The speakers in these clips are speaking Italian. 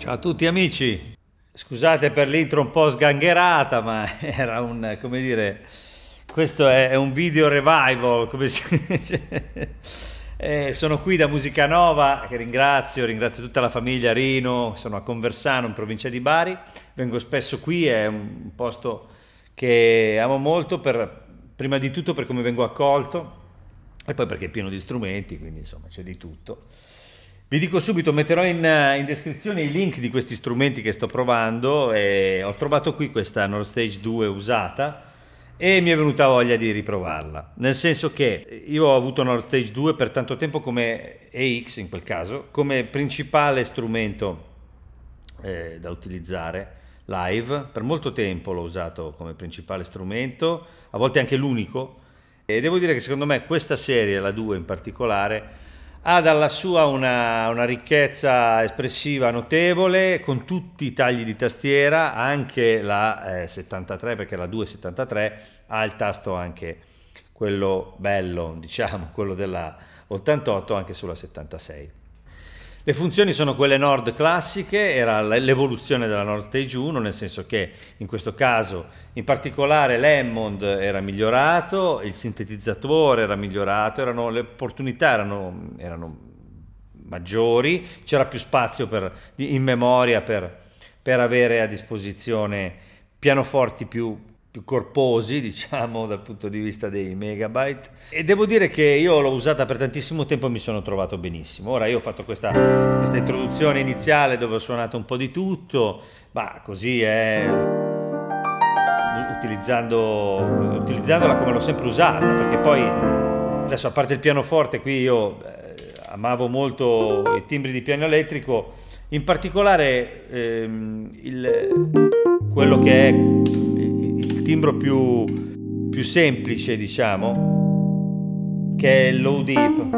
Ciao a tutti amici, scusate per l'intro un po' sgangherata, ma era un, come dire, questo è un video revival, come si dice. Sono qui da Musica Nova, che ringrazio tutta la famiglia Rino, sono a Conversano in provincia di Bari, vengo spesso qui, è un posto che amo molto, prima di tutto per come vengo accolto e poi perché è pieno di strumenti, quindi insomma c'è di tutto. Vi dico subito, metterò in descrizione i link di questi strumenti che sto provando e ho trovato qui questa Nord Stage 2 usata e mi è venuta voglia di riprovarla, nel senso che io ho avuto Nord Stage 2 per tanto tempo come EX in quel caso, come principale strumento da utilizzare live, per molto tempo l'ho usato come principale strumento, a volte anche l'unico, e devo dire che secondo me questa serie, la 2 in particolare, ha dalla sua una ricchezza espressiva notevole, con tutti i tagli di tastiera, anche la 73, perché la 273 ha il tasto anche quello bello, diciamo, quello della 88 anche sulla 76. Le funzioni sono quelle Nord classiche, era l'evoluzione della Nord Stage 1, nel senso che in questo caso in particolare l'Hammond era migliorato, il sintetizzatore era migliorato, le opportunità erano maggiori, c'era più spazio in memoria per avere a disposizione pianoforti più corposi, diciamo, dal punto di vista dei megabyte, e devo dire che io l'ho usata per tantissimo tempo e mi sono trovato benissimo. Ora io ho fatto questa introduzione iniziale dove ho suonato un po' di tutto, ma così è utilizzandola come l'ho sempre usata, perché poi adesso, a parte il pianoforte, qui io amavo molto i timbri di piano elettrico, in particolare quello che è il timbro più semplice, diciamo, che è il low deep,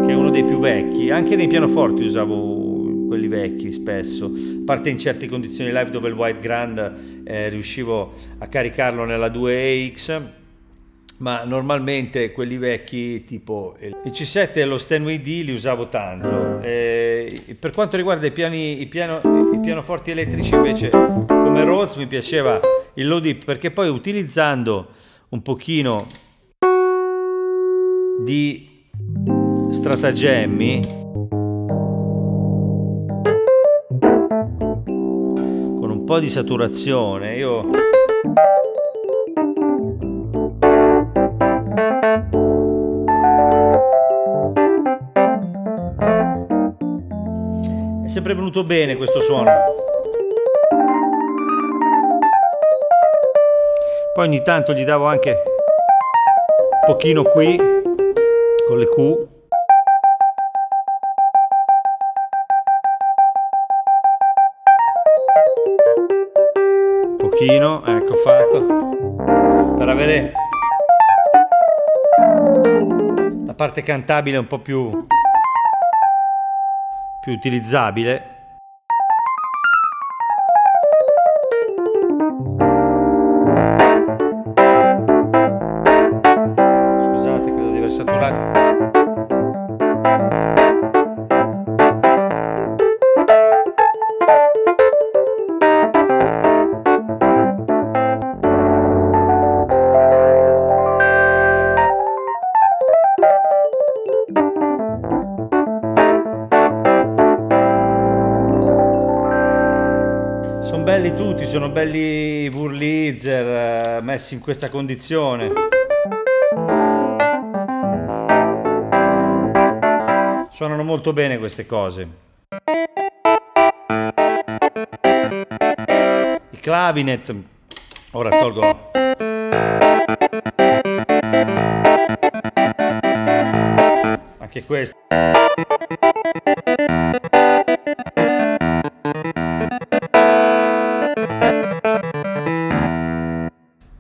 che è uno dei più vecchi. Anche nei pianoforti usavo quelli vecchi spesso, a parte in certe condizioni live dove il wide grand riuscivo a caricarlo nella 2EX, ma normalmente quelli vecchi tipo il C7 e lo Steinway D li usavo tanto. Per quanto riguarda i pianoforti elettrici invece, come Rhodes, mi piaceva il low deep, perché poi utilizzando un pochino di stratagemmi con un po' di saturazione io è sempre venuto bene questo suono. Poi ogni tanto gli davo anche un pochino qui con le Q. Un pochino, ecco fatto, per avere la parte cantabile un po' più utilizzabile. Scusate, credo di aver saturato. Sono belli tutti, sono belli Wurlitzer messi in questa condizione. Suonano molto bene queste cose. I clavinet, ora tolgo. Anche questo.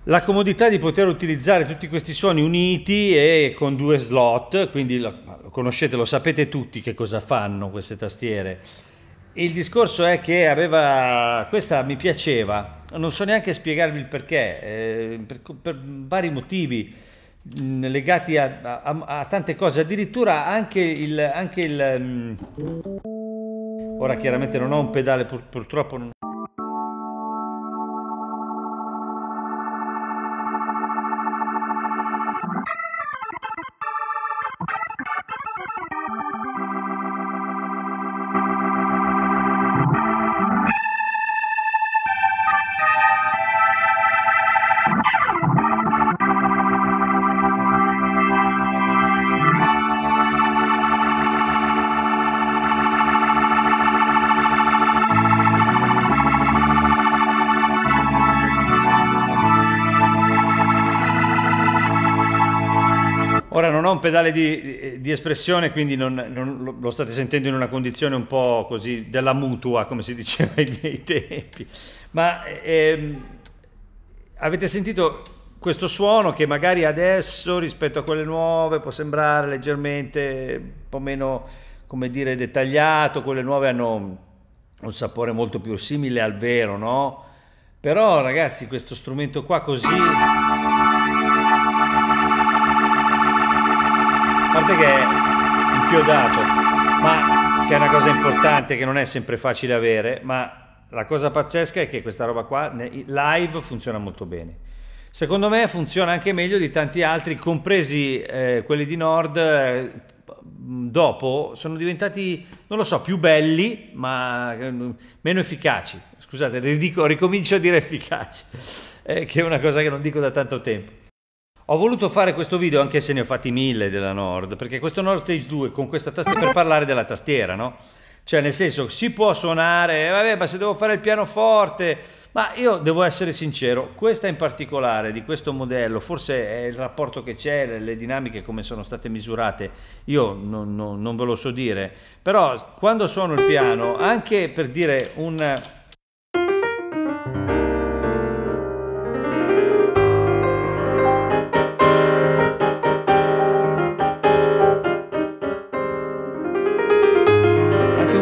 La comodità di poter utilizzare tutti questi suoni uniti e con due slot, quindi lo conoscete, lo sapete tutti che cosa fanno queste tastiere. Il discorso è che questa mi piaceva, non so neanche spiegarvi il perché, per vari motivi legati a tante cose, addirittura anche Ora chiaramente non ho un pedale, purtroppo non... Ora non ho un pedale di espressione, quindi lo state sentendo in una condizione un po' così della mutua, come si diceva ai miei tempi. Ma avete sentito questo suono che magari adesso rispetto a quelle nuove può sembrare leggermente un po' meno, come dire, dettagliato. Quelle nuove hanno un sapore molto più simile al vero, no? Però ragazzi, questo strumento qua così... A parte che è inchiodato, ma che è una cosa importante che non è sempre facile avere, ma la cosa pazzesca è che questa roba qua live funziona molto bene. Secondo me funziona anche meglio di tanti altri, compresi quelli di Nord, dopo sono diventati, non lo so, più belli, ma meno efficaci. Scusate, ricomincio a dire efficaci, che è una cosa che non dico da tanto tempo. Ho voluto fare questo video, anche se ne ho fatti 1000 della Nord, perché questo Nord Stage 2 con questa tastiera, per parlare della tastiera, no? Cioè, nel senso, si può suonare, vabbè, ma se devo fare il pianoforte... Ma io devo essere sincero, questa in particolare, di questo modello, forse è il rapporto che c'è, le dinamiche come sono state misurate, io non ve lo so dire, però quando suono il piano, anche per dire un...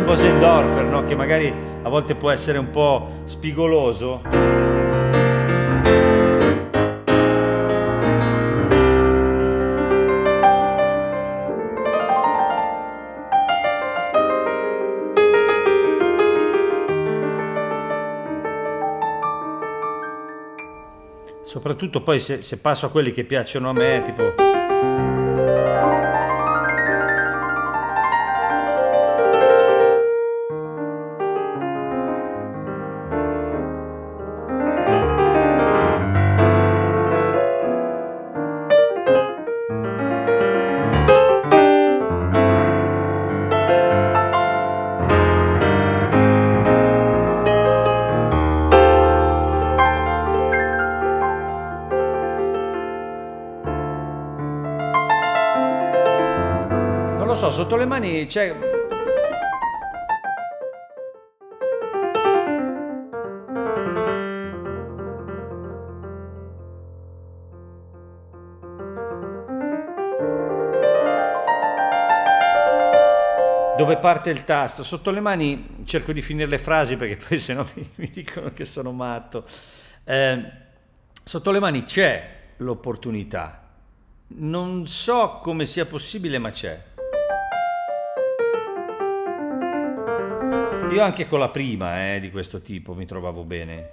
Bosendorfer, no? Che magari a volte può essere un po' spigoloso. Soprattutto poi se passo a quelli che piacciono a me, tipo... Non lo so, sotto le mani c'è... Dove parte il tasto? Sotto le mani cerco di finire le frasi perché poi sennò mi dicono che sono matto. Sotto le mani c'è l'opportunità. Non so come sia possibile, ma c'è. Io anche con la prima di questo tipo mi trovavo bene.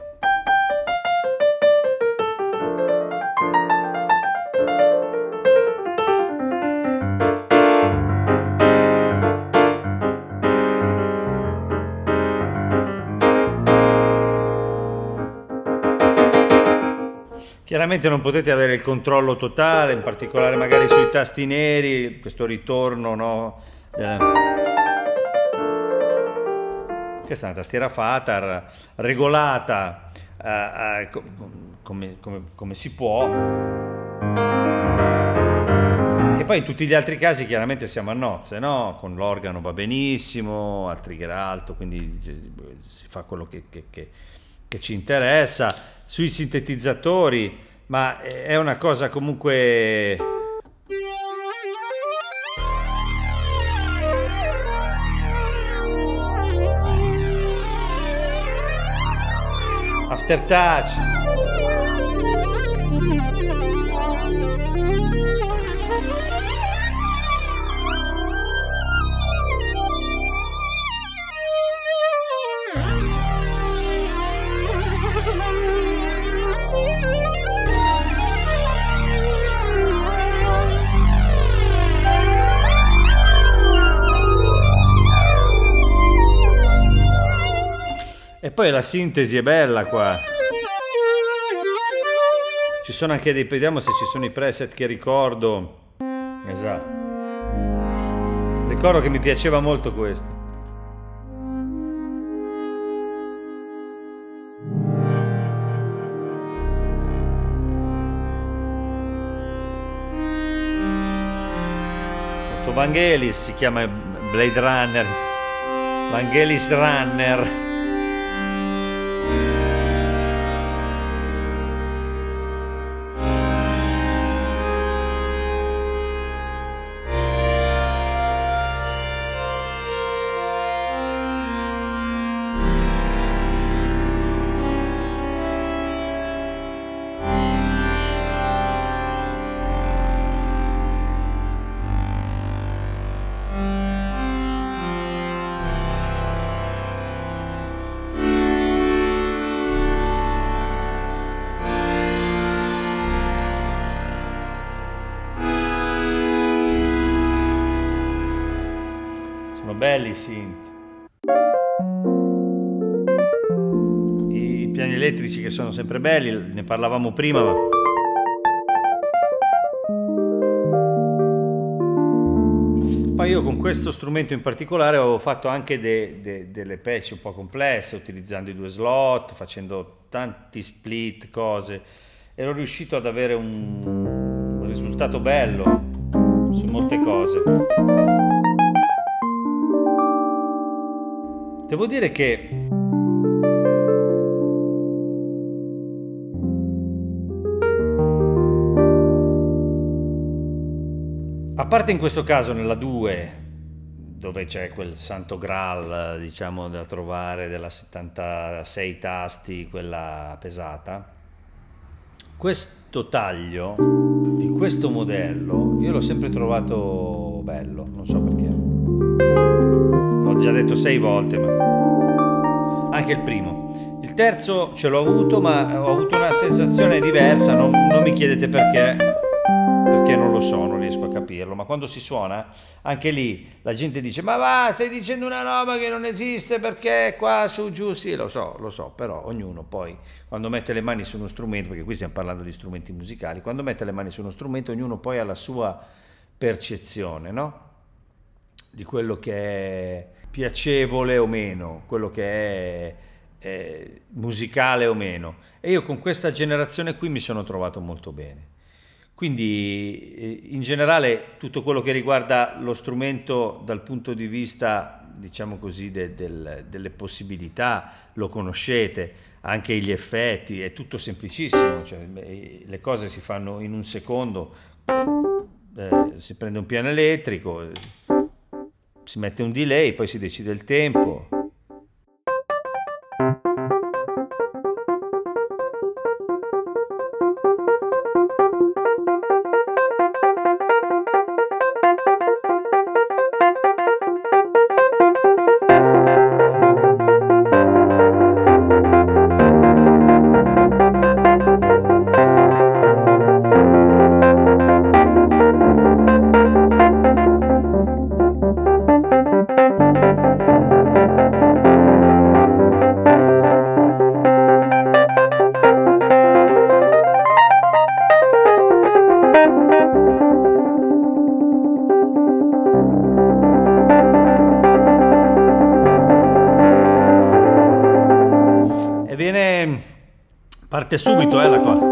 Chiaramente non potete avere il controllo totale, in particolare magari sui tasti neri, questo ritorno, no? Questa è una tastiera Fatar, regolata come si può. E poi in tutti gli altri casi chiaramente siamo a nozze, no? Con l'organo va benissimo, al trigger alto, quindi si fa quello che ci interessa. Sui sintetizzatori, ma è una cosa comunque... Aftertouch. E poi la sintesi è bella qua. Ci sono anche dei, vediamo se ci sono i preset che ricordo. Esatto. Ricordo che mi piaceva molto questo. Vangelis si chiama Blade Runner, Vangelis Runner. Belli i synth. I piani elettrici che sono sempre belli, ne parlavamo prima, ma... Poi io con questo strumento in particolare avevo fatto anche delle patch un po' complesse, utilizzando i 2 slot, facendo tanti split, cose. Ero riuscito ad avere un risultato bello su molte cose. Devo dire che a parte in questo caso nella 2, dove c'è quel santo graal, diciamo, da trovare della 76 tasti, quella pesata, questo taglio di questo modello io l'ho sempre trovato bello, non so perché. L'ho già detto 6 volte, ma anche il primo. Il terzo ce l'ho avuto, ma ho avuto una sensazione diversa, non mi chiedete perché non lo so, non riesco a capirlo, ma quando si suona, anche lì la gente dice: ma va, stai dicendo una roba che non esiste, perché qua su giù, sì, lo so, però ognuno poi quando mette le mani su uno strumento, perché qui stiamo parlando di strumenti musicali, quando mette le mani su uno strumento ognuno poi ha la sua percezione, no? Di quello che è piacevole o meno, quello che è musicale o meno. E io con questa generazione qui mi sono trovato molto bene. Quindi in generale tutto quello che riguarda lo strumento dal punto di vista, diciamo così, delle possibilità, lo conoscete, anche gli effetti, è tutto semplicissimo, cioè, le cose si fanno in un secondo, si prende un piano elettrico, si mette un delay, poi si decide il tempo. Parte subito la cosa.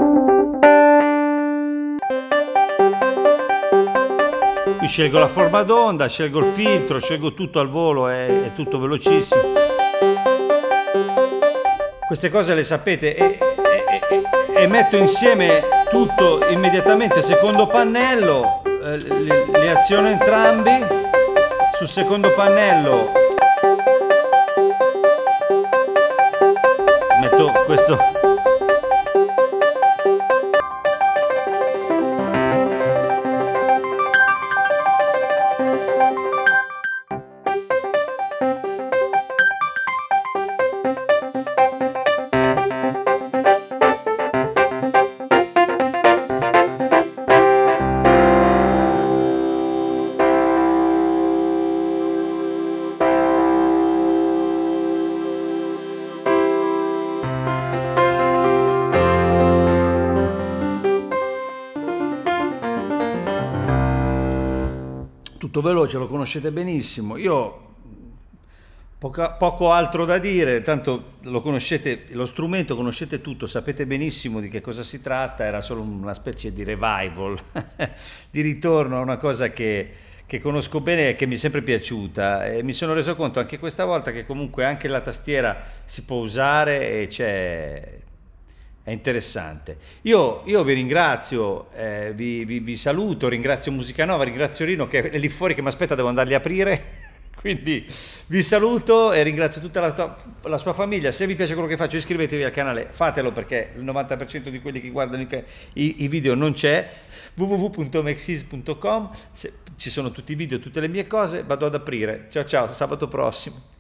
Qui scelgo la forma d'onda, scelgo il filtro, scelgo tutto al volo, è tutto velocissimo. Queste cose le sapete e metto insieme tutto immediatamente. Secondo pannello, li aziono entrambi. Sul secondo pannello metto questo. tutto veloce, lo conoscete benissimo. Io poco altro da dire, tanto lo conoscete, lo strumento, conoscete tutto, sapete benissimo di che cosa si tratta, era solo una specie di revival, di ritorno a una cosa che conosco bene e che mi è sempre piaciuta. E mi sono reso conto anche questa volta che comunque anche la tastiera si può usare e c'è... È interessante. Io vi ringrazio, vi saluto, ringrazio Musica Nova, ringrazio Rino che è lì fuori che mi aspetta, devo andarli a aprire. Quindi vi saluto e ringrazio tutta la sua famiglia. Se vi piace quello che faccio, iscrivetevi al canale, fatelo perché il 90% di quelli che guardano i video non c'è. www.maxis.com, ci sono tutti i video, tutte le mie cose. Vado ad aprire. Ciao ciao, sabato prossimo.